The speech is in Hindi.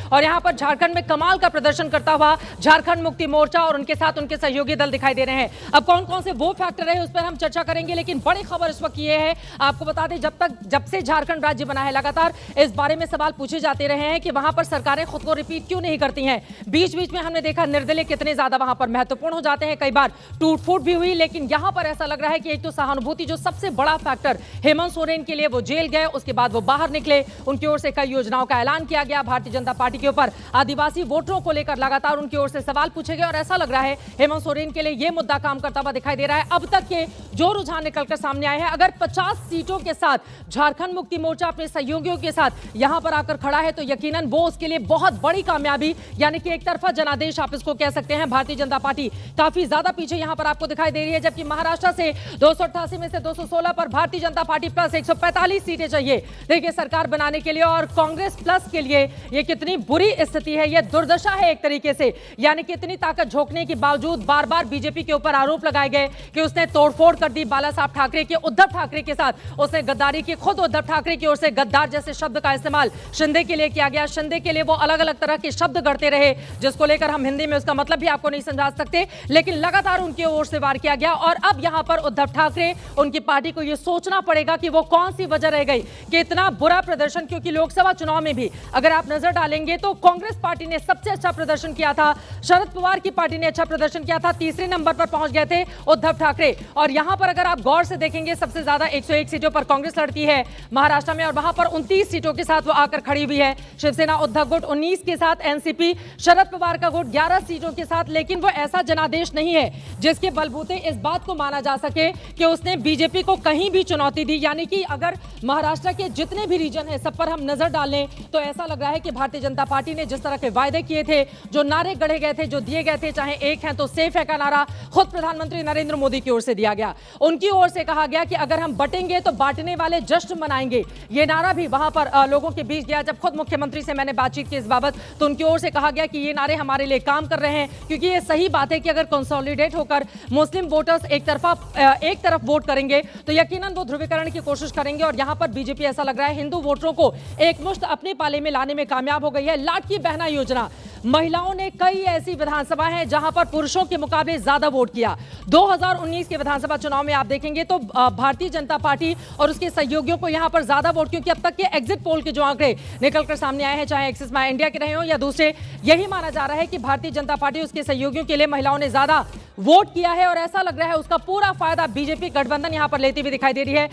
और यहाँ पर झारखंड में कमाल का प्रदर्शन करता हुआ झारखंड मुक्ति मोर्चा और उनके साथ उनके सहयोगी दल दिखाई दे रहे हैं। अब कौन कौन से वो फैक्टर है उस पर हम चर्चा करेंगे, लेकिन बड़ी खबर इस वक्त ये है, आपको बता दें जब से झारखंड राज्य बना है लगातार इस बारे में सवाल पूछे जाते रहे हैं कि वहां पर सरकारें खुद को रिपीट क्यों नहीं करती हैं। बीच बीच में हमने देखा निर्दलीय कितने ज्यादा वहां पर महत्वपूर्ण हो जाते हैं, कई बार टूट फूट भी हुई, लेकिन यहां पर ऐसा लग रहा है कि एक तो सहानुभूति जो सबसे बड़ा फैक्टर हेमंत सोरेन के लिए, वो जेल गए, उसके बाद वो बाहर निकले, उनकी ओर से कई योजनाओं का ऐलान किया गया। भारतीय जनता पार्टी के ऊपर आदिवासी वोटरों को लेकर लगातार उनकी ओर से सवाल पूछे गए और ऐसा लग रहा है हेमंत सोरेन के लिए यह मुद्दा काम करता हुआ दिखाई दे रहा है। अब तक के जो रुझान निकलकर सामने आए हैं, अगर 50 सीटों के साथ झारखंड मुक्ति मोर्चा अपने सहयोगियों के साथ यहां पर आकर खड़ा है तो यकीनन वो उसके लिए बहुत बड़ी कामयाबी, यानी कि एक तरफा जनादेश आप इसको कह सकते हैं। भारतीय जनता पार्टी काफी ज्यादा पीछे यहां पर आपको दिखाई दे रही है, जबकि महाराष्ट्र से 288 में से 216 पर भारतीय जनता पार्टी प्लस 145 सीटें चाहिए देखिए सरकार बनाने के लिए, और कांग्रेस प्लस के लिए यह कितनी बुरी स्थिति है, यह दुर्दशा है एक तरीके से। यानी कि इतनी ताकत झोंकने के बावजूद बार बार बीजेपी के ऊपर आरोप लगाए गए कि उसने तोड़फोड़ कर दी बाला साहब ठाकरे के, उद्धव ठाकरे के साथ उसने गद्दारी की। खुद उद्धव ठाकरे की ओर से गद्दार जैसे शब्द का इस्तेमाल शिंदे के लिए किया गया। शिंदे के लिए वो अलग अलग तरह के शब्द गढ़ते रहे जिसको लेकर हम हिंदी में उसका मतलब भी आपको नहीं समझा सकते, लेकिन लगातार उनकी ओर से वार किया गया। और अब यहां पर उद्धव ठाकरे, उनकी पार्टी को यह सोचना पड़ेगा कि वो कौन सी वजह रह गई कि इतना बुरा प्रदर्शन, क्योंकि लोकसभा चुनाव में भी अगर आप नजर डालेंगे तो कांग्रेस पार्टी ने सबसे अच्छा प्रदर्शन किया था, शरद पवार की पार्टी ने अच्छा प्रदर्शन किया था, तीसरे नंबर पर पहुंच गए थे उद्धव ठाकरे। और यहां पर अगर आप गौर से देखेंगे सबसे ज्यादा 101 सीटों पर कांग्रेस लड़ती है महाराष्ट्र में, और वहां पर 29 सीटों के साथ वो आकर खड़ी हुई है। शिवसेना उद्धव गुट 19 के साथ, एनसीपी शरद पवार का गुट 11 सीटों के साथ, लेकिन वो ऐसा जनादेश नहीं है जिसके बलबूते इस बात को माना जा सके कि उसने बीजेपी को कहीं भी चुनौती दी। यानी कि अगर महाराष्ट्र के जितने भी रीजन है सब पर हम नजर डालें तो ऐसा लग रहा है कि भारतीय जनता पार्टी ने जिस तरह के वायदे किए थे, जो नारे गढ़े गए थे, जो दिए गए थे, चाहे एक है तो सेफ है का नारा खुद प्रधानमंत्री नरेंद्र मोदी की ओर से दिया गया, उनकी ओर से कहा गया कि अगर हम बटेंगे तो बांटने वाले जश्न मनाएंगे, ये नारा भी वहां पर लोगों के बीच गया। जब खुद मुख्यमंत्री से मैंने बातचीत की इस बाबत तो उनकी ओर से कहा गया कि ये नारे हमारे लिए काम कर रहे हैं, क्योंकि ये सही बात है कि अगर कंसोलिडेट होकर मुस्लिम वोटर्स एक तरफ वोट करेंगे तो यकीनन वो ध्रुवीकरण की कोशिश करेंगे। और यहां पर बीजेपी ऐसा लग रहा है हिंदू वोटरों को एकमुश्त अपने पाले में लाने में कामयाब हो गई है। लाडली बहना योजना, महिलाओं ने कई ऐसी विधानसभा हैं जहां पर पुरुषों के मुकाबले ज्यादा वोट किया। 2019 के विधानसभा चुनाव में आप देखेंगे तो भारतीय जनता पार्टी और उसके सहयोगियों को यहां पर ज्यादा वोट, क्योंकि अब तक के एग्जिट पोल के जो आंकड़े निकलकर सामने आए हैं, चाहे एक्सिस माई इंडिया के रहे हो या दूसरे, यही माना जा रहा है कि भारतीय जनता पार्टी उसके सहयोगियों के लिए महिलाओं ने ज्यादा वोट किया है। और ऐसा लग रहा है उसका पूरा फायदा बीजेपी गठबंधन यहां पर लेती हुई दिखाई दे रही है।